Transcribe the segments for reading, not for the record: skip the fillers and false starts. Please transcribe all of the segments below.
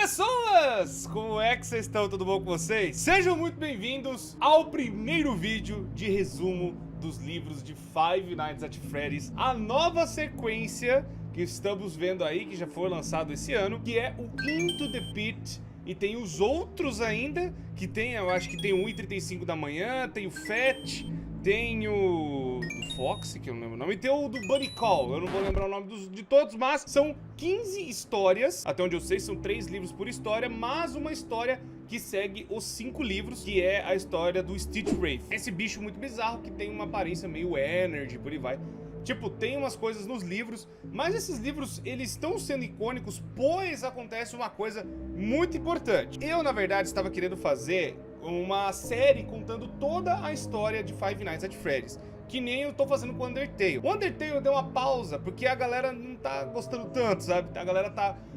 pessoas! Como é que vocês estão? Tudo bom com vocês? Sejam muito bem-vindos ao primeiro vídeo de resumo dos livros de Five Nights at Freddy's, a nova sequência que estamos vendo aí, que já foi lançado esse ano, que é o Into the Pit. E tem os outros ainda, que tem, eu acho que tem o 1h35 da manhã, tem o Fat, tem o Fox, que eu não lembro o nome, e tem o do Buddy Call, eu não vou lembrar o nome de todos, mas são 15 histórias, até onde eu sei são 3 livros por história, mais uma história que segue os 5 livros, que é a história do Stitch Wraith. Esse bicho muito bizarro que tem uma aparência meio energy, por aí vai. Tipo, tem umas coisas nos livros, mas esses livros, eles estão sendo icônicos, pois acontece uma coisa muito importante. Eu, na verdade, estava querendo fazer uma série contando toda a história de Five Nights at Freddy's, que nem eu tô fazendo com o Undertale. O Undertale eu dei uma pausa, porque a galera não tá gostando tanto, sabe? A galera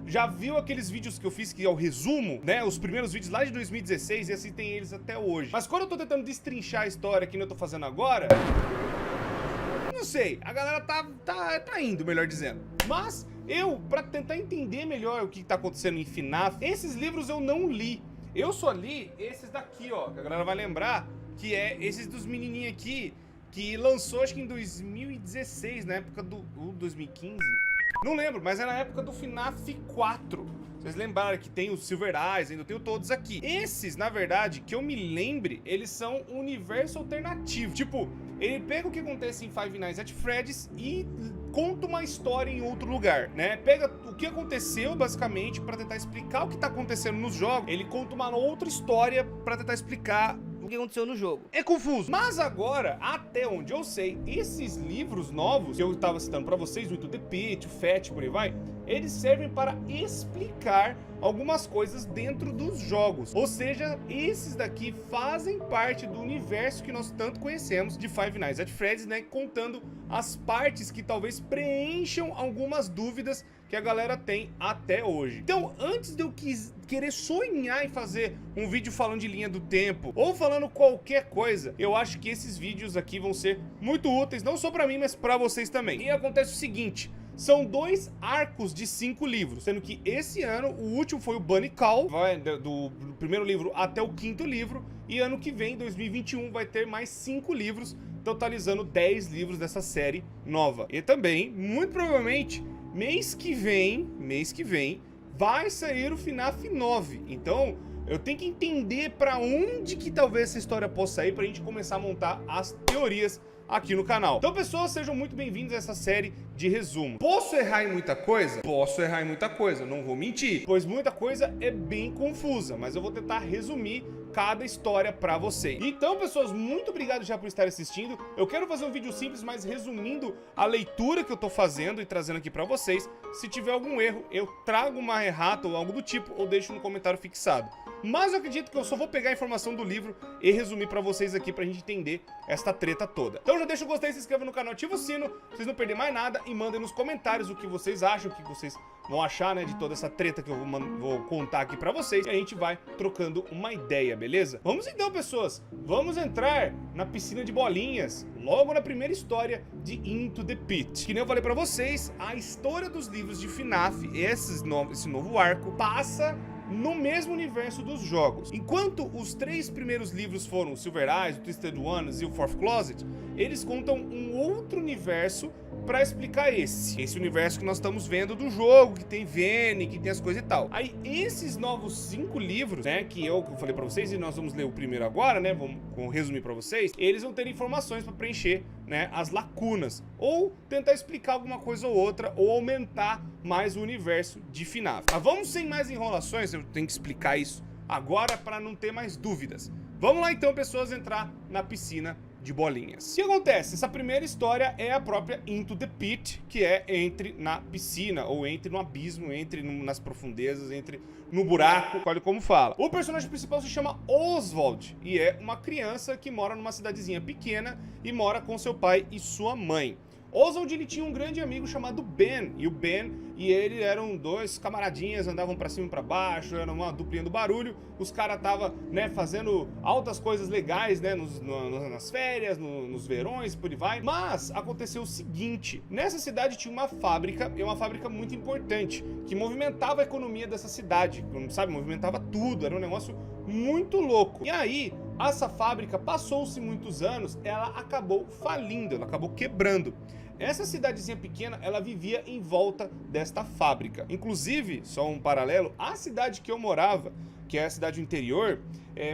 já viu aqueles vídeos que eu fiz, que é o resumo, né? Os primeiros vídeos lá de 2016, e assim tem eles até hoje. Mas quando eu tô tentando destrinchar a história, que nem eu tô fazendo agora, não sei, a galera tá indo, melhor dizendo. Mas eu, pra tentar entender melhor o que tá acontecendo em FNAF, esses livros eu não li. Eu só li esses daqui, ó, que a galera vai lembrar, que é esses dos menininhos aqui, que lançou acho que em 2016, na época do 2015. Não lembro, mas é na época do FNAF 4. Vocês lembraram que tem os Silver Eyes, ainda tenho todos aqui. Esses, na verdade, que eu me lembre, eles são um universo alternativo. Tipo, ele pega o que acontece em Five Nights at Freddy's e conta uma história em outro lugar, né? Pega o que aconteceu, basicamente, pra tentar explicar o que tá acontecendo nos jogos. Ele conta uma outra história pra tentar explicar o que aconteceu no jogo. É confuso. Mas agora, até onde eu sei, esses livros novos, que eu tava citando pra vocês, o Into the Pit, o Fat, por aí vai, eles servem para explicar algumas coisas dentro dos jogos. Ou seja, esses daqui fazem parte do universo que nós tanto conhecemos de Five Nights at Freddy's, né? Contando as partes que talvez preencham algumas dúvidas que a galera tem até hoje. Então, antes de eu querer sonhar em fazer um vídeo falando de linha do tempo ou falando qualquer coisa, eu acho que esses vídeos aqui vão ser muito úteis, não só pra mim, mas pra vocês também. E acontece o seguinte: são 2 arcos de 5 livros, sendo que esse ano o último foi o Bunny Call, vai do primeiro livro até o 5º livro, e ano que vem, 2021, vai ter mais 5 livros, totalizando 10 livros dessa série nova. E também, muito provavelmente, mês que vem, vai sair o FNAF 9. Então, eu tenho que entender pra onde que talvez essa história possa ir pra gente começar a montar as teorias aqui no canal. Então, pessoas, sejam muito bem-vindos a essa série de resumo. Posso errar em muita coisa? Posso errar em muita coisa, não vou mentir, pois muita coisa é bem confusa, mas eu vou tentar resumir cada história pra vocês. Então, pessoas, muito obrigado já por estar assistindo. Eu quero fazer um vídeo simples, mas resumindo a leitura que eu tô fazendo e trazendo aqui pra vocês. Se tiver algum erro, eu trago uma errata ou algo do tipo, ou deixo no comentário fixado. Mas eu acredito que eu só vou pegar a informação do livro e resumir pra vocês aqui pra gente entender esta treta toda. Então já deixa o gostei, se inscreva no canal, ativa o sino pra vocês não perderem mais nada e mandem nos comentários o que vocês acham, o que vocês vão achar, né, de toda essa treta que eu vou contar aqui pra vocês. E a gente vai trocando uma ideia, beleza? Vamos então, pessoas, vamos entrar na piscina de bolinhas, logo na primeira história de Into the Pit. Que nem eu falei pra vocês, a história dos livros de FNAF, esse novo arco, passa no mesmo universo dos jogos. Enquanto os 3 primeiros livros foram o Silver Eyes, o Twisted Ones e o Fourth Closet, eles contam um outro universo pra explicar esse universo que nós estamos vendo do jogo, que tem Vene, que tem as coisas e tal. Aí esses novos 5 livros, né, que eu falei pra vocês, e nós vamos ler o primeiro agora, né, vamos resumir pra vocês, eles vão ter informações pra preencher, né, as lacunas, ou tentar explicar alguma coisa ou outra, ou aumentar mais o universo de FNAF. Mas vamos sem mais enrolações, eu tenho que explicar isso agora pra não ter mais dúvidas. Vamos lá então, pessoas, entrar na piscina de bolinhas. O que acontece? Essa primeira história é a própria Into the Pit, que é entre na piscina, ou entre no abismo, entre nas profundezas, entre no buraco, olha como fala. O personagem principal se chama Oswald, e é uma criança que mora numa cidadezinha pequena e mora com seu pai e sua mãe. Oswald, ele tinha um grande amigo chamado Ben, e o Ben e ele eram dois camaradinhas, andavam pra cima e pra baixo, era uma duplinha do barulho. Os caras estavam, né, fazendo altas coisas legais, né, nas férias, nos verões, por aí vai. Mas aconteceu o seguinte, nessa cidade tinha uma fábrica, e uma fábrica muito importante, que movimentava a economia dessa cidade, sabe, movimentava tudo, era um negócio muito louco. E aí, essa fábrica, passou-se muitos anos, ela acabou falindo, ela acabou quebrando. Essa cidadezinha pequena, ela vivia em volta desta fábrica. Inclusive, só um paralelo, a cidade que eu morava, que é a cidade do interior,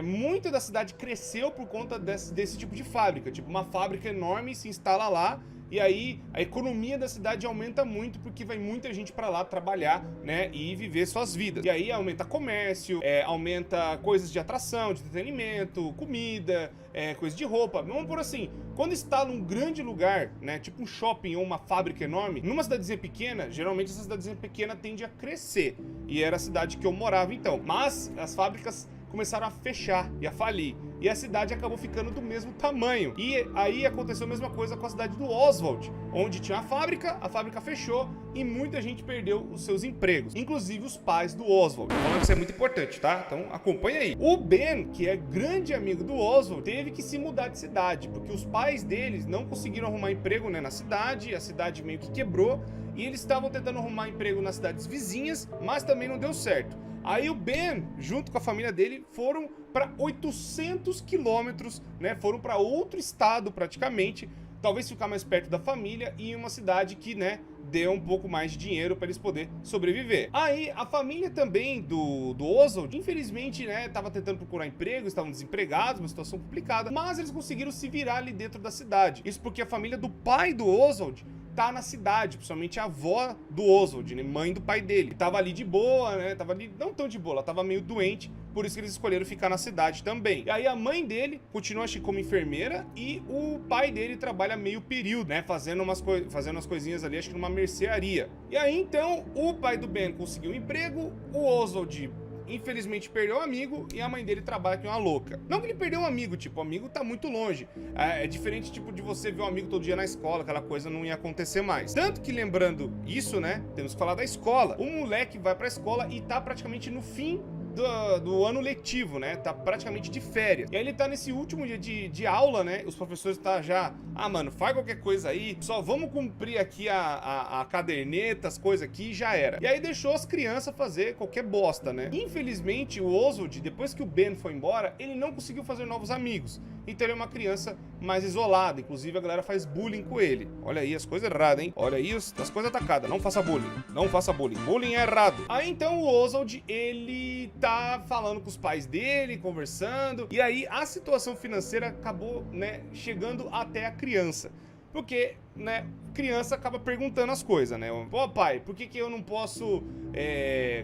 muita da cidade cresceu por conta desse tipo de fábrica. Tipo, uma fábrica enorme se instala lá, e aí a economia da cidade aumenta muito porque vai muita gente pra lá trabalhar, né, e viver suas vidas. E aí aumenta comércio, aumenta coisas de atração, de entretenimento, comida, coisa de roupa. Vamos por assim, quando está num grande lugar, né, tipo um shopping ou uma fábrica enorme, numa cidadezinha pequena, geralmente essa cidadezinha pequena tende a crescer. E era a cidade que eu morava então. Mas as fábricas começaram a fechar e a falir. E a cidade acabou ficando do mesmo tamanho. E aí aconteceu a mesma coisa com a cidade do Oswald, onde tinha a fábrica fechou e muita gente perdeu os seus empregos, inclusive os pais do Oswald. Falando que isso é muito importante, tá? Então acompanha aí. O Ben, que é grande amigo do Oswald, teve que se mudar de cidade, porque os pais deles não conseguiram arrumar emprego, né, na cidade, a cidade meio que quebrou, e eles estavam tentando arrumar emprego nas cidades vizinhas, mas também não deu certo. Aí o Ben, junto com a família dele, foram para 800 quilômetros, né? Foram para outro estado praticamente, talvez ficar mais perto da família e em uma cidade que, né, deu um pouco mais de dinheiro para eles poderem sobreviver. Aí a família também do Oswald, infelizmente, né, tava tentando procurar emprego, estavam desempregados, uma situação complicada, mas eles conseguiram se virar ali dentro da cidade. Isso porque a família do pai do Oswald tá na cidade, principalmente a avó do Oswald, né, mãe do pai dele. Tava ali de boa, né, tava ali não tão de boa, ela tava meio doente, por isso que eles escolheram ficar na cidade também. E aí a mãe dele continua, acho que como enfermeira, e o pai dele trabalha meio período, né, fazendo umas coisinhas ali, acho que numa mercearia. E aí então, o pai do Ben conseguiu um emprego, o Oswald infelizmente perdeu um amigo e a mãe dele trabalha com uma louca. Não que ele perdeu um amigo, tipo, o amigo tá muito longe. É diferente, tipo, de você ver um amigo todo dia na escola, aquela coisa não ia acontecer mais. Tanto que, lembrando isso, né, temos que falar da escola. O moleque vai pra escola e tá praticamente no fim do ano letivo, né? Tá praticamente de férias. E aí ele tá nesse último dia de aula, né? Os professores tá já... Ah, mano, faz qualquer coisa aí. Só vamos cumprir aqui a caderneta, as coisas aqui e já era. E aí deixou as crianças fazer qualquer bosta, né? Infelizmente, o Oswald, depois que o Ben foi embora, ele não conseguiu fazer novos amigos. Então ele é uma criança mais isolada. Inclusive a galera faz bullying com ele. Olha aí as coisas erradas, hein? Olha aí as coisas atacadas. Não faça bullying. Não faça bullying. Bullying é errado. Aí então o Oswald, ele tá falando com os pais dele, conversando. E aí a situação financeira acabou, né, chegando até a criança. Porque, né, criança acaba perguntando as coisas, né? Pô, pai, por que eu não posso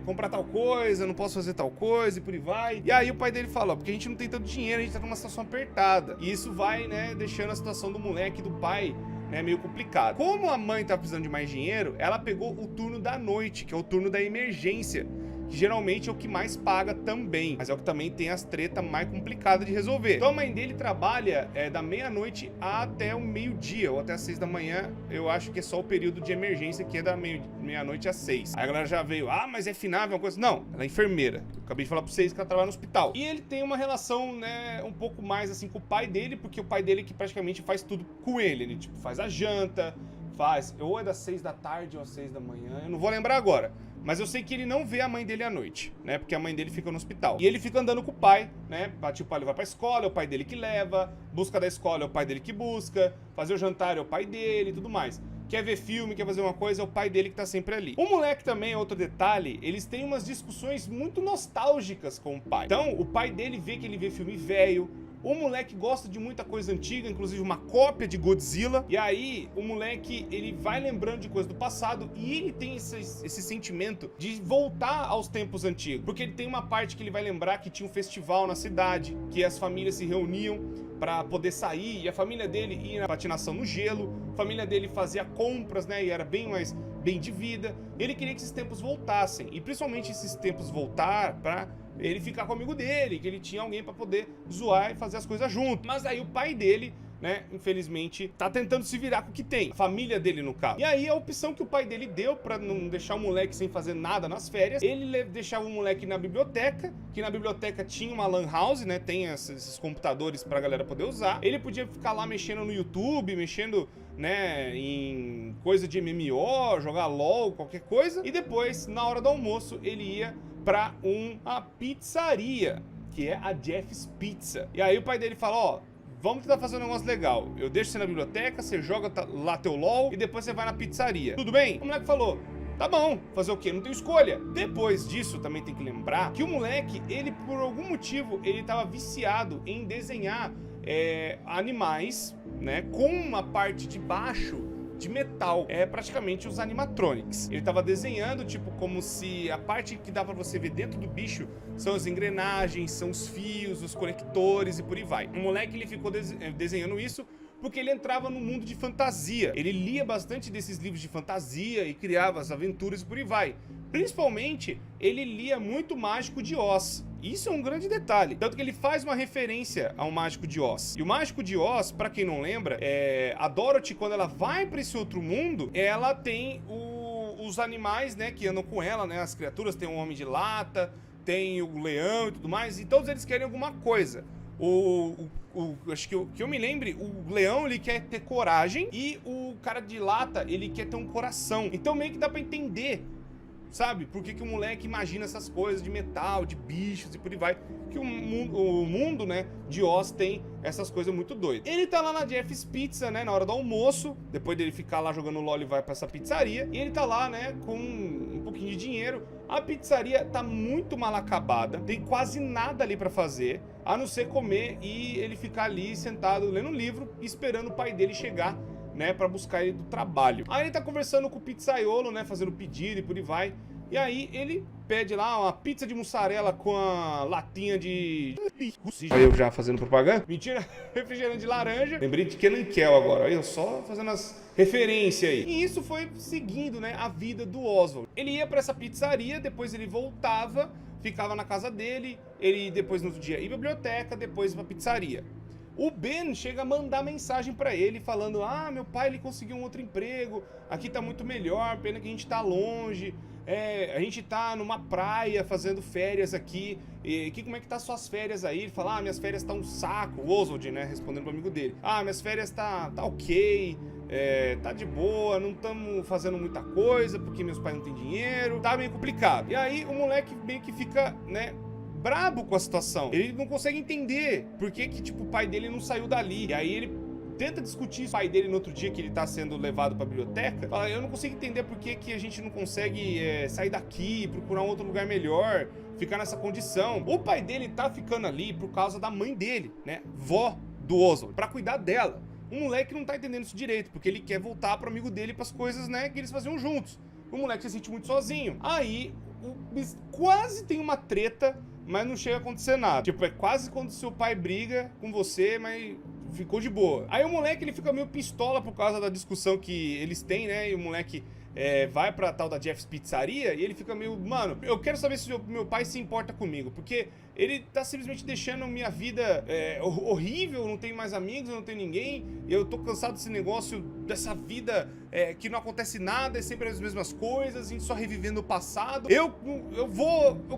comprar tal coisa, não posso fazer tal coisa e por aí vai? E aí o pai dele fala, ó, porque a gente não tem tanto dinheiro, a gente tá numa situação apertada. E isso vai, né, deixando a situação do moleque e do pai, né, meio complicado. Como a mãe tá precisando de mais dinheiro, ela pegou o turno da noite, que é o turno da emergência, que geralmente é o que mais paga também, mas é o que também tem as tretas mais complicadas de resolver. Então a mãe dele trabalha da meia-noite até o meio-dia, ou até as 6 da manhã, eu acho que é só o período de emergência, que é da meia-noite às 6. Aí a galera já veio, ah, mas é finável, uma coisa... Não, ela é enfermeira. Eu acabei de falar pra vocês que ela trabalha no hospital. E ele tem uma relação, né, um pouco mais assim com o pai dele, porque o pai dele que praticamente faz tudo com ele. Ele, tipo, faz a janta, ou é das 6 da tarde ou às 6 da manhã, eu não vou lembrar agora. Mas eu sei que ele não vê a mãe dele à noite, né? Porque a mãe dele fica no hospital. E ele fica andando com o pai, né? Tipo, ele vai pra escola, é o pai dele que leva. Busca da escola, é o pai dele que busca. Fazer o jantar, é o pai dele e tudo mais. Quer ver filme, quer fazer uma coisa, é o pai dele que tá sempre ali. O moleque também, outro detalhe, eles têm umas discussões muito nostálgicas com o pai. Então, o pai dele vê que ele vê filme velho. O moleque gosta de muita coisa antiga, inclusive uma cópia de Godzilla. E aí, o moleque, ele vai lembrando de coisas do passado e ele tem esse sentimento de voltar aos tempos antigos. Porque ele tem uma parte que ele vai lembrar que tinha um festival na cidade, que as famílias se reuniam para poder sair, e a família dele ia na patinação no gelo, a família dele fazia compras, né, e era bem mais bem de vida. Ele queria que esses tempos voltassem, e principalmente esses tempos voltar para ele ficar com o amigo dele, que ele tinha alguém para poder zoar e fazer as coisas junto. Mas aí o pai dele né, infelizmente, tá tentando se virar com o que tem. A família dele, no caso. E aí, a opção que o pai dele deu pra não deixar o moleque sem fazer nada nas férias, ele deixava o moleque na biblioteca, que na biblioteca tinha uma lan house, né, tem esses computadores pra galera poder usar. Ele podia ficar lá mexendo no YouTube, mexendo, né, em coisa de MMO, jogar LOL, qualquer coisa. E depois, na hora do almoço, ele ia pra uma pizzaria, que é a Jeff's Pizza. E aí o pai dele fala, ó, vamos tentar fazer um negócio legal. Eu deixo você na biblioteca, você joga lá teu LOL e depois você vai na pizzaria. Tudo bem? O moleque falou, tá bom, fazer o quê? Não tem escolha. Depois disso, também tem que lembrar que o moleque, ele, por algum motivo, ele tava viciado em desenhar animais, né, com uma parte de baixo de metal, praticamente os animatronics. Ele tava desenhando, tipo, como se a parte que dá pra você ver dentro do bicho são as engrenagens, são os fios, os conectores e por aí vai. O moleque, ele ficou desenhando isso porque ele entrava no mundo de fantasia. Ele lia bastante desses livros de fantasia e criava as aventuras e por aí vai. Principalmente, ele lia muito Mágico de Oz. Isso é um grande detalhe, tanto que ele faz uma referência ao Mágico de Oz. E o Mágico de Oz, pra quem não lembra, a Dorothy, quando ela vai pra esse outro mundo, ela tem os animais, né, que andam com ela, né, as criaturas, tem um homem de lata, tem o leão e tudo mais, e todos eles querem alguma coisa. Acho que eu me lembre, o leão, ele quer ter coragem, e o cara de lata, ele quer ter um coração. Então meio que dá pra entender, sabe? Por que o moleque imagina essas coisas de metal, de bichos e por aí vai. Que o mundo, né, de Oz tem essas coisas muito doidas. Ele tá lá na Jeff's Pizza, né, na hora do almoço. Depois dele ficar lá jogando LOL, ele vai pra essa pizzaria. E ele tá lá, né, com um pouquinho de dinheiro. A pizzaria tá muito mal acabada. Tem quase nada ali pra fazer, a não ser comer e ele ficar ali sentado lendo um livro, esperando o pai dele chegar, né, pra buscar ele do trabalho. Aí ele tá conversando com o pizzaiolo, né, fazendo pedido e por aí vai. E aí ele pede lá uma pizza de mussarela com a latinha de... Olha eu já fazendo propaganda. Mentira, refrigerante de laranja. Lembrei de Kenan Kel agora, olha eu só fazendo as referências aí. E isso foi seguindo, né, a vida do Oswald. Ele ia pra essa pizzaria, depois ele voltava, ficava na casa dele, ele depois no outro dia ia pra biblioteca, depois pra pizzaria. O Ben chega a mandar mensagem pra ele falando, ah, meu pai, ele conseguiu um outro emprego, aqui tá muito melhor, pena que a gente tá longe, a gente tá numa praia fazendo férias aqui, como é que tá suas férias aí? Ele fala, ah, minhas férias tá um saco, o Oswald, né, respondendo pro amigo dele, ah, minhas férias tá ok, tá de boa, não estamos fazendo muita coisa, porque meus pais não têm dinheiro, tá meio complicado. E aí o moleque meio que fica, né, brabo com a situação. Ele não consegue entender por que tipo, o pai dele não saiu dali. E aí ele tenta discutir com o pai dele no outro dia que ele tá sendo levado pra biblioteca. Fala, eu não consigo entender por que a gente não consegue sair daqui, procurar um outro lugar melhor, ficar nessa condição. O pai dele tá ficando ali por causa da mãe dele, né? Vó do Oswald, pra cuidar dela. O moleque não tá entendendo isso direito, porque ele quer voltar pro amigo dele, pras coisas, né, que eles faziam juntos. O moleque se sente muito sozinho. Aí, quase tem uma treta, mas não chega a acontecer nada. Tipo, é quase quando seu pai briga com você, mas ficou de boa. Aí o moleque, ele fica meio pistola por causa da discussão que eles têm, né? E o moleque vai pra tal da Jeff's Pizzaria e ele fica meio... Mano, eu quero saber se o meu pai se importa comigo, porque ele tá simplesmente deixando minha vida horrível, eu não tenho mais amigos, eu não tenho ninguém, eu tô cansado desse negócio, dessa vida que não acontece nada, é sempre as mesmas coisas, a gente só revivendo o passado. Eu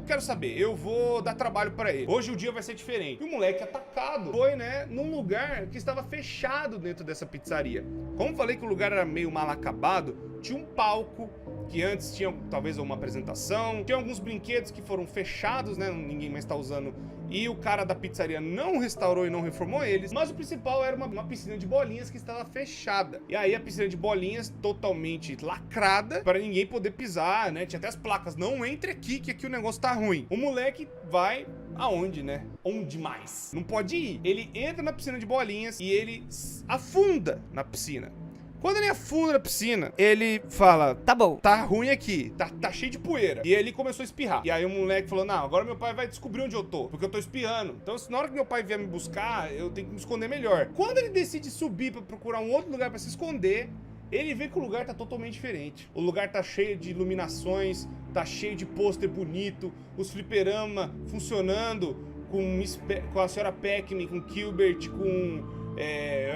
quero saber, eu vou dar trabalho pra ele. Hoje o dia vai ser diferente. E o moleque atacado foi, né, num lugar que estava fechado dentro dessa pizzaria. Como falei que o lugar era meio mal acabado, tinha um palco que antes tinha talvez uma apresentação, tinha alguns brinquedos que foram fechados, né, ninguém mais tá usando, e o cara da pizzaria não restaurou e não reformou eles, mas o principal era uma piscina de bolinhas que estava fechada. E aí a piscina de bolinhas totalmente lacrada, para ninguém poder pisar, né, tinha até as placas, não entre aqui que aqui o negócio tá ruim. O moleque vai aonde, né? Onde mais? Não pode ir. Ele entra na piscina de bolinhas e ele afunda na piscina. Quando ele afunda na piscina, ele fala, tá bom, tá ruim aqui, tá cheio de poeira. E ele começou a espirrar. E aí o moleque falou, não, agora meu pai vai descobrir onde eu tô, porque eu tô espirrando. Então na hora que meu pai vier me buscar, eu tenho que me esconder melhor. Quando ele decide subir pra procurar um outro lugar pra se esconder, ele vê que o lugar tá totalmente diferente. O lugar tá cheio de iluminações, tá cheio de pôster bonito, os fliperama funcionando, com a senhora Pac-Man, com Gilbert, com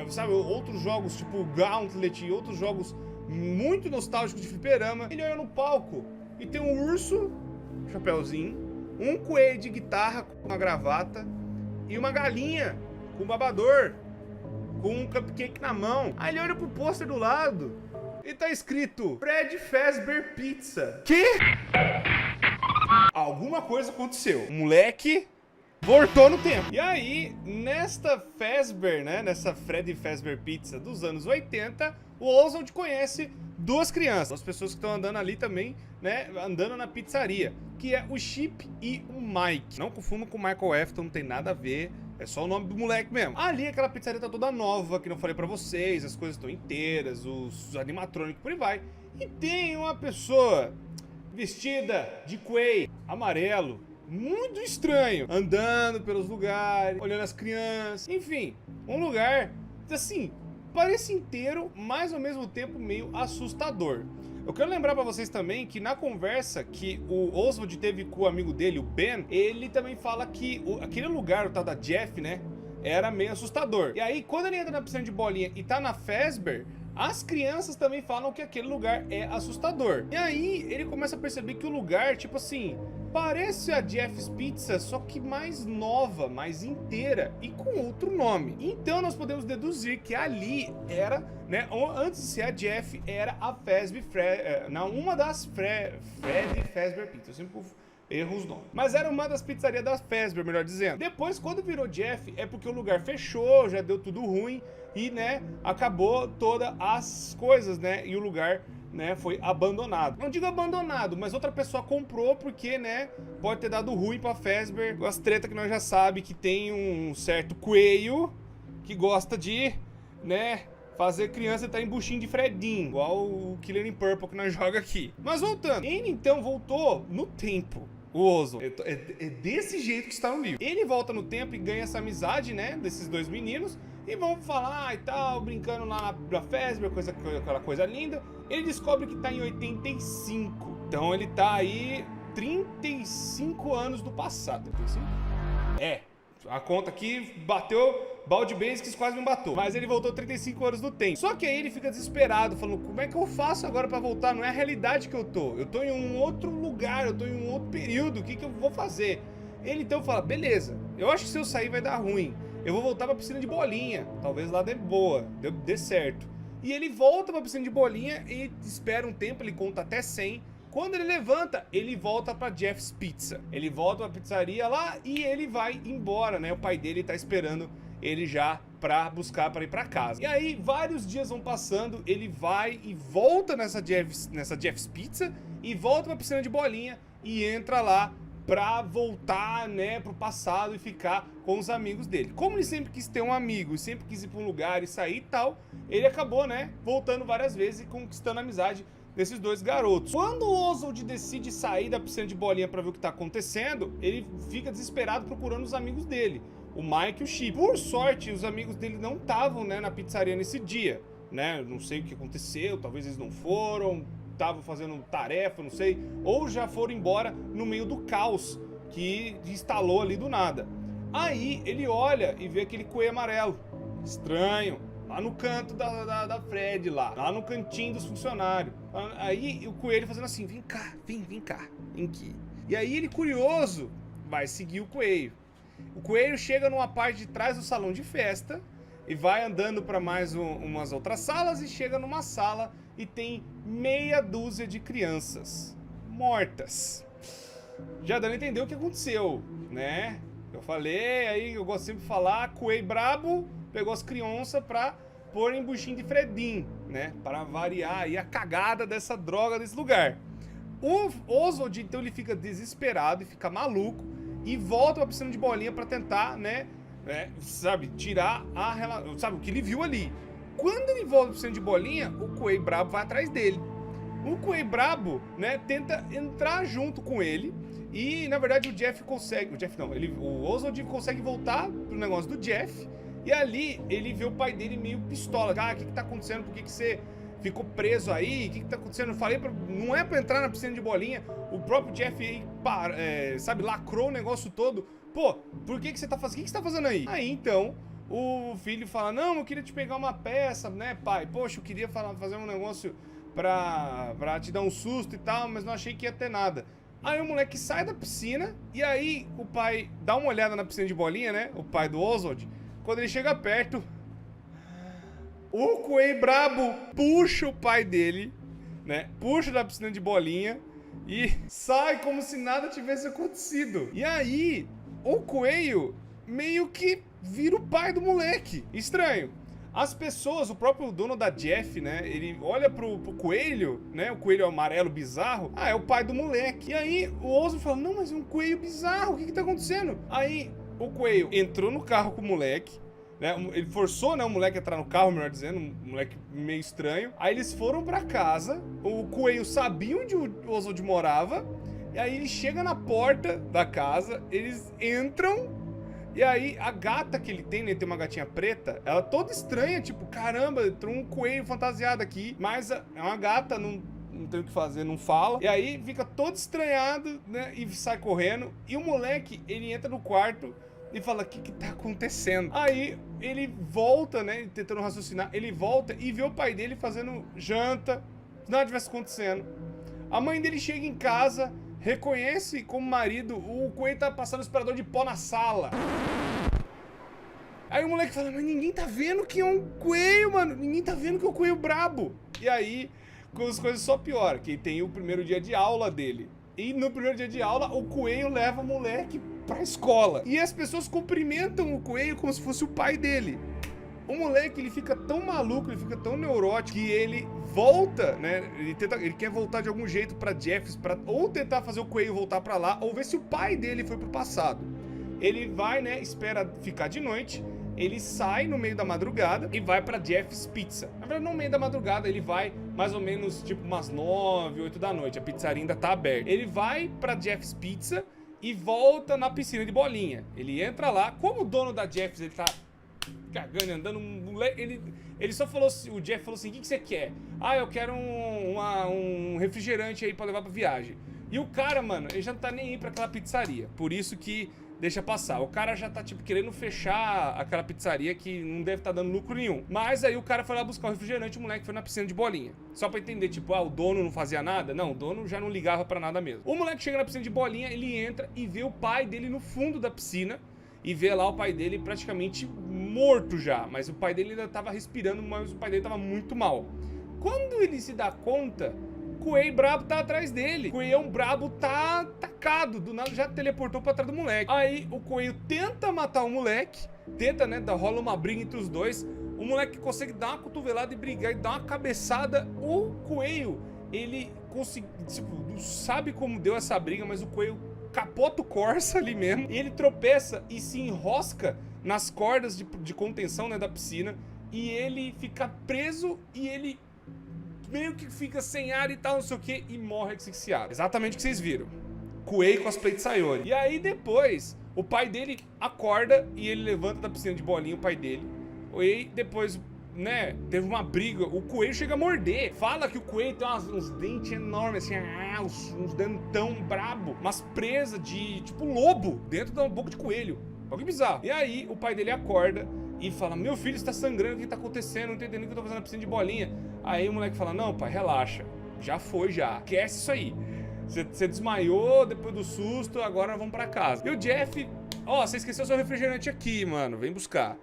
sabe, outros jogos tipo Gauntlet e outros jogos muito nostálgicos de fliperama. Ele olha no palco e tem um urso, chapéuzinho, um coelho de guitarra com uma gravata e uma galinha com um babador, com um cupcake na mão. Aí ele olha pro pôster do lado e tá escrito Fred Fazbear Pizza. Que? Alguma coisa aconteceu. O moleque voltou no tempo. E aí, nesta Fazbear, né, nessa Freddy Fazbear Pizza dos anos 80, o Oswald conhece duas crianças, as pessoas que estão andando ali também, né, andando na pizzaria, que é o Chip e o Mike. Não confundam com o Michael Afton, não tem nada a ver, é só o nome do moleque mesmo. Ali aquela pizzaria tá toda nova, que não falei pra vocês, as coisas estão inteiras, os animatrônicos por aí vai. E tem uma pessoa vestida de Quay, amarelo, muito estranho, andando pelos lugares, olhando as crianças, enfim, um lugar, assim, parece inteiro, mas ao mesmo tempo meio assustador. Eu quero lembrar pra vocês também que na conversa que o Oswald teve com o amigo dele, o Ben, ele também fala que aquele lugar, o tal da Jeff, né, era meio assustador. E aí, quando ele entra na piscina de bolinha e tá na Fazbear, as crianças também falam que aquele lugar é assustador. E aí, ele começa a perceber que o lugar, tipo assim, parece a Jeff's Pizza, só que mais nova, mais inteira e com outro nome. Então nós podemos deduzir que ali era, né, antes de ser a Jeff, era a Fazbear, uma das Freddy Fazbear Pizza. Eu sempre erro os nomes. Mas era uma das pizzarias da Fazbear, melhor dizendo. Depois, quando virou Jeff, é porque o lugar fechou, já deu tudo ruim e, né, acabou todas as coisas, né, e o lugar, né, foi abandonado. Não digo abandonado, mas outra pessoa comprou porque, né, pode ter dado ruim pra Fazbear. As tretas que nós já sabe que tem um certo coelho que gosta de, né, fazer criança estar em buchinho de Fredinho, igual o Killer in Purple que nós joga aqui. Mas voltando, ele então voltou no tempo. O Oswald. É desse jeito que está no livro. Ele volta no tempo e ganha essa amizade, né, desses dois meninos, e vão falar e tal, brincando lá na Fazbear, aquela coisa linda. Ele descobre que tá em 85. Então ele tá aí 35 anos do passado. 35? É. A conta aqui bateu balde basics, quase me bateu. Mas ele voltou 35 anos no tempo. Só que aí ele fica desesperado, falando, como é que eu faço agora pra voltar? Não é a realidade que eu tô. Eu tô em um outro lugar, eu tô em um outro período. O que que eu vou fazer? Ele então fala, beleza, eu acho que se eu sair vai dar ruim. Eu vou voltar pra piscina de bolinha. Talvez lá dê boa, dê certo. E ele volta pra piscina de bolinha e espera um tempo, ele conta até 100. Quando ele levanta, ele volta pra Jeff's Pizza. Ele volta pra pizzaria lá e ele vai embora, né? O pai dele tá esperando ele já pra buscar pra ir pra casa. E aí, vários dias vão passando, ele vai e volta nessa Jeff's Pizza e volta pra piscina de bolinha e entra lá pra voltar, né, pro passado e ficar com os amigos dele. Como ele sempre quis ter um amigo e sempre quis ir pra um lugar e sair e tal, ele acabou, né, voltando várias vezes e conquistando a amizade desses dois garotos. Quando o Oswald decide sair da piscina de bolinha pra ver o que tá acontecendo, ele fica desesperado procurando os amigos dele, o Mike e o Chip. Por sorte, os amigos dele não estavam, né, na pizzaria nesse dia, né, não sei o que aconteceu, talvez eles não foram, estavam fazendo tarefa, não sei, ou já foram embora no meio do caos que instalou ali do nada. Aí ele olha e vê aquele coelho amarelo, estranho, lá no canto da Fred, lá no cantinho dos funcionários. Aí o coelho fazendo assim, vem cá, vem cá, vem aqui. E aí ele, curioso, vai seguir o coelho. O coelho chega numa parte de trás do salão de festa e vai andando para mais umas outras salas e chega numa sala e tem meia dúzia de crianças mortas. Já dando a entender o que aconteceu, né? Eu falei, aí eu gosto sempre de falar, coelho brabo pegou as crianças pra pôr em buchinho de Fredinho, né? Para variar aí a cagada dessa droga desse lugar. O Oswald, então, ele fica desesperado e fica maluco e volta pra piscina de bolinha pra tentar, né? Sabe, tirar sabe, o que ele viu ali. Quando ele volta pra piscina de bolinha, o coelho brabo vai atrás dele. O coelho brabo, né, tenta entrar junto com ele. E, na verdade, o Jeff consegue... O Oswald consegue voltar pro negócio do Jeff. E ali, ele vê o pai dele meio pistola. Ah, o que tá acontecendo? Por que você ficou preso aí? O que tá acontecendo? Eu falei não é pra entrar na piscina de bolinha. O próprio Jeff aí, sabe, lacrou o negócio todo. Pô, por que você tá fazendo? O que você tá fazendo aí? Aí, então, o filho fala, não, eu queria te pegar uma peça, né, pai? Poxa, eu queria fazer um negócio pra te dar um susto e tal, mas não achei que ia ter nada. Aí o moleque sai da piscina e aí o pai dá uma olhada na piscina de bolinha, né? O pai do Oswald. Quando ele chega perto, o coelho brabo puxa o pai dele, né? Puxa da piscina de bolinha e sai como se nada tivesse acontecido. E aí, o coelho meio que vira o pai do moleque. Estranho. As pessoas, o próprio dono da Jeff, né? Ele olha pro coelho, né? O coelho amarelo bizarro. Ah, é o pai do moleque. E aí o Oswald fala, não, mas é um coelho bizarro, o que tá acontecendo? Aí o coelho entrou no carro com o moleque, né? Ele forçou, né, o moleque a entrar no carro, melhor dizendo, um moleque meio estranho. Aí eles foram pra casa, o coelho sabia onde o Oswald morava. E aí ele chega na porta da casa, eles entram. E aí, a gata que ele tem, né, tem uma gatinha preta, ela toda estranha, tipo, caramba, entrou um coelho fantasiado aqui, mas é uma gata, não tem o que fazer, não fala. E aí, fica todo estranhado, né, e sai correndo. E o moleque, ele entra no quarto e fala, o que tá acontecendo? Aí, ele volta, né, tentando raciocinar, ele volta e vê o pai dele fazendo janta, se nada tivesse acontecendo. A mãe dele chega em casa, reconhece como marido, o coelho tá passando aspirador de pó na sala. Aí o moleque fala, mas ninguém tá vendo que é um coelho, mano. Ninguém tá vendo que é um coelho brabo. E aí, as coisas só pioram, que tem o primeiro dia de aula dele. E no primeiro dia de aula, o coelho leva o moleque pra escola. E as pessoas cumprimentam o coelho como se fosse o pai dele. O moleque, ele fica tão maluco, ele fica tão neurótico que ele volta, né? Ele quer voltar de algum jeito pra Jeffs, ou tentar fazer o coelho voltar pra lá, ou ver se o pai dele foi pro passado. Ele vai, né? Espera ficar de noite, ele sai no meio da madrugada e vai pra Jeffs Pizza. Na verdade, não no meio da madrugada, ele vai mais ou menos tipo umas 9, 8 da noite. A pizzaria ainda tá aberta. Ele vai pra Jeffs Pizza e volta na piscina de bolinha. Ele entra lá, como o dono da Jeffs, ele tá cagando, andando, ele só falou, o Jeff falou assim, o que você quer? Ah, eu quero um refrigerante aí pra levar pra viagem. E o cara, mano, ele já não tá nem aí pra aquela pizzaria, por isso que deixa passar. O cara já tá, tipo, querendo fechar aquela pizzaria que não deve tá dando lucro nenhum. Mas aí o cara foi lá buscar o refrigerante, o moleque foi na piscina de bolinha. Só pra entender, tipo, o dono não fazia nada? Não, o dono já não ligava pra nada mesmo. O moleque chega na piscina de bolinha, ele entra e vê o pai dele no fundo da piscina, e vê lá o pai dele praticamente morto já. Mas o pai dele ainda tava respirando, mas o pai dele tava muito mal. Quando ele se dá conta, o coelho brabo tá atrás dele. O coelhão brabo tá tacado, do nada já teleportou pra trás do moleque. Aí o coelho tenta matar o moleque, tenta, né, rola uma briga entre os dois. O moleque consegue dar uma cotovelada e brigar e dar uma cabeçada. O coelho, ele consegue, tipo, não sabe como deu essa briga, mas o coelho capota o Corsa ali mesmo, e ele tropeça e se enrosca nas cordas de contenção, né, da piscina, e ele fica preso e ele meio que fica sem ar e tal, não sei o que, e morre asfixiado. Exatamente o que vocês viram. Coelho cosplay de Sayori. E aí depois, o pai dele acorda e ele levanta da piscina de bolinha, o pai dele. E depois, né, teve uma briga, o coelho chega a morder. Fala que o coelho tem uns dentes enormes, assim, uns dentão brabo, umas presas de, tipo, lobo dentro da boca de coelho. Olha que bizarro. E aí, o pai dele acorda e fala, meu filho está sangrando, o que está acontecendo? Não tô entendendo o que eu tô fazendo na piscina de bolinha. Aí o moleque fala, não, pai, relaxa. Já foi, já. Esquece isso aí. Você desmaiou depois do susto, agora vamos pra casa. E o Jeff, ó, você esqueceu seu refrigerante aqui, mano, vem buscar.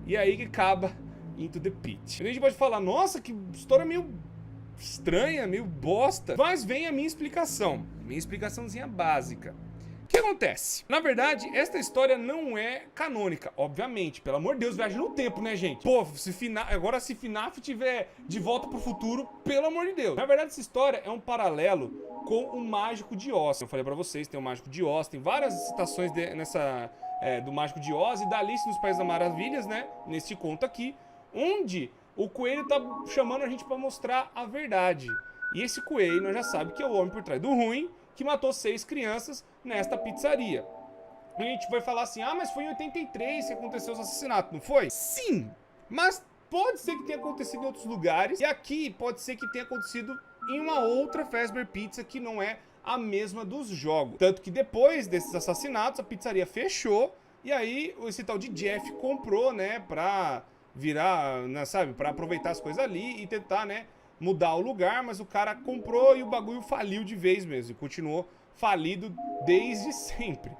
E aí que acaba Into the Pit. A gente pode falar, nossa, que história meio estranha, meio bosta. Mas vem a minha explicação. Minha explicaçãozinha básica. O que acontece? Na verdade, esta história não é canônica, obviamente. Pelo amor de Deus, viagem no tempo, né, gente? Pô, agora se FNAF tiver De Volta pro Futuro, pelo amor de Deus. Na verdade, essa história é um paralelo com o Mágico de Oz. Eu falei pra vocês, tem o Mágico de Oz, tem várias citações do Mágico de Oz e da Alice nos Países das Maravilhas, né? Neste conto aqui, onde o coelho tá chamando a gente pra mostrar a verdade. E esse coelho, nós já sabemos que é o homem por trás do ruim, que matou 6 crianças nesta pizzaria. E a gente vai falar assim, ah, mas foi em 83 que aconteceu esse assassinato, não foi? Sim, mas pode ser que tenha acontecido em outros lugares, e aqui pode ser que tenha acontecido em uma outra Fazbear Pizza que não é a mesma dos jogos. Tanto que depois desses assassinatos, a pizzaria fechou, E aí, esse tal de Jeff comprou, né, pra virar, né, sabe, pra aproveitar as coisas ali e tentar, né, mudar o lugar, mas o cara comprou e o bagulho faliu de vez mesmo, e continuou falido desde sempre.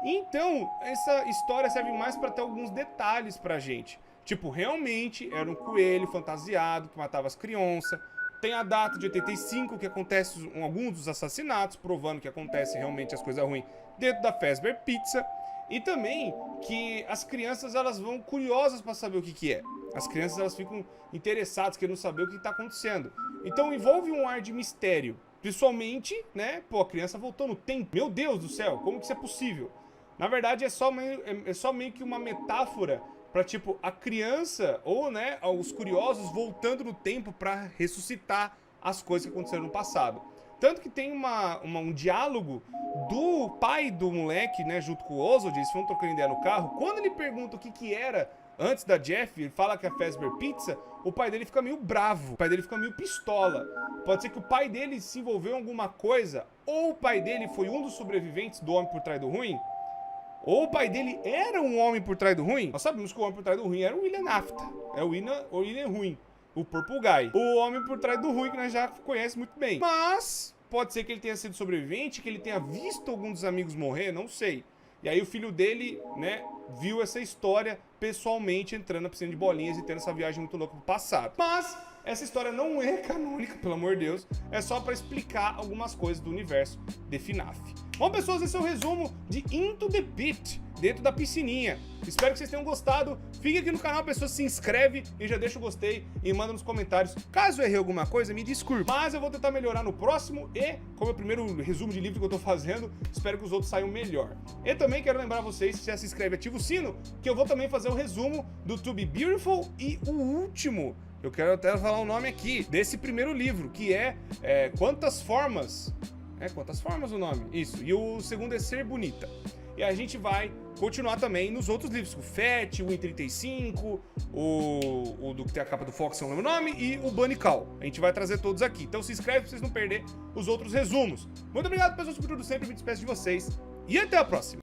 Então, essa história serve mais pra ter alguns detalhes pra gente. Tipo, realmente era um coelho fantasiado que matava as crianças. Tem a data de 85 que acontece alguns dos assassinatos, provando que acontece realmente as coisas ruins dentro da Fazbear Pizza. E também que as crianças elas vão curiosas para saber o que é. As crianças elas ficam interessadas, querendo saber o que está acontecendo. Então envolve um ar de mistério. Principalmente, né? Pô, a criança voltou no tempo. Meu Deus do céu, como que isso é possível? Na verdade é só meio que uma metáfora para tipo a criança ou né os curiosos voltando no tempo para ressuscitar as coisas que aconteceram no passado. Tanto que tem um diálogo do pai do moleque, né, junto com o Oswald, eles vão trocando ideia no carro. Quando ele pergunta o que era antes da Jeff, ele fala que é a Fazbear Pizza, o pai dele fica meio bravo, o pai dele fica meio pistola. Pode ser que o pai dele se envolveu em alguma coisa, ou o pai dele foi um dos sobreviventes do Homem por Trás do Ruim, ou o pai dele era um homem por trás do ruim. Nós sabemos que o homem por trás do ruim era o William Afton, é o William Ruim, o Purple Guy. O homem por trás do ruim que nós já conhecemos muito bem. Mas pode ser que ele tenha sido sobrevivente, que ele tenha visto algum dos amigos morrer, não sei. E aí o filho dele, né, viu essa história pessoalmente entrando na piscina de bolinhas e tendo essa viagem muito louca pro passado. Mas essa história não é canônica, pelo amor de Deus. É só pra explicar algumas coisas do universo de FNAF. Bom, pessoas, esse é o resumo de Into the Pit, dentro da piscininha. Espero que vocês tenham gostado. Fique aqui no canal, pessoas, se inscreve e já deixa o gostei e manda nos comentários. Caso eu errei alguma coisa, me desculpe. Mas eu vou tentar melhorar no próximo e, como é o primeiro resumo de livro que eu tô fazendo, espero que os outros saiam melhor. E também quero lembrar vocês, se já se inscreve, ativa o sino, que eu vou também fazer o resumo do To Be Beautiful e o último, eu quero até falar o nome aqui, desse primeiro livro, que é Quantas Formas... Quantas Formas o nome? Isso. E o segundo é Ser Bonita. E a gente vai continuar também nos outros livros, o Fat, o 135, o do que tem a capa do Fox, não lembro o nome, e o Bunny Call. A gente vai trazer todos aqui. Então se inscreve pra vocês não perderem os outros resumos. Muito obrigado, pessoas, por tudo sempre. Me despeço de vocês e até a próxima.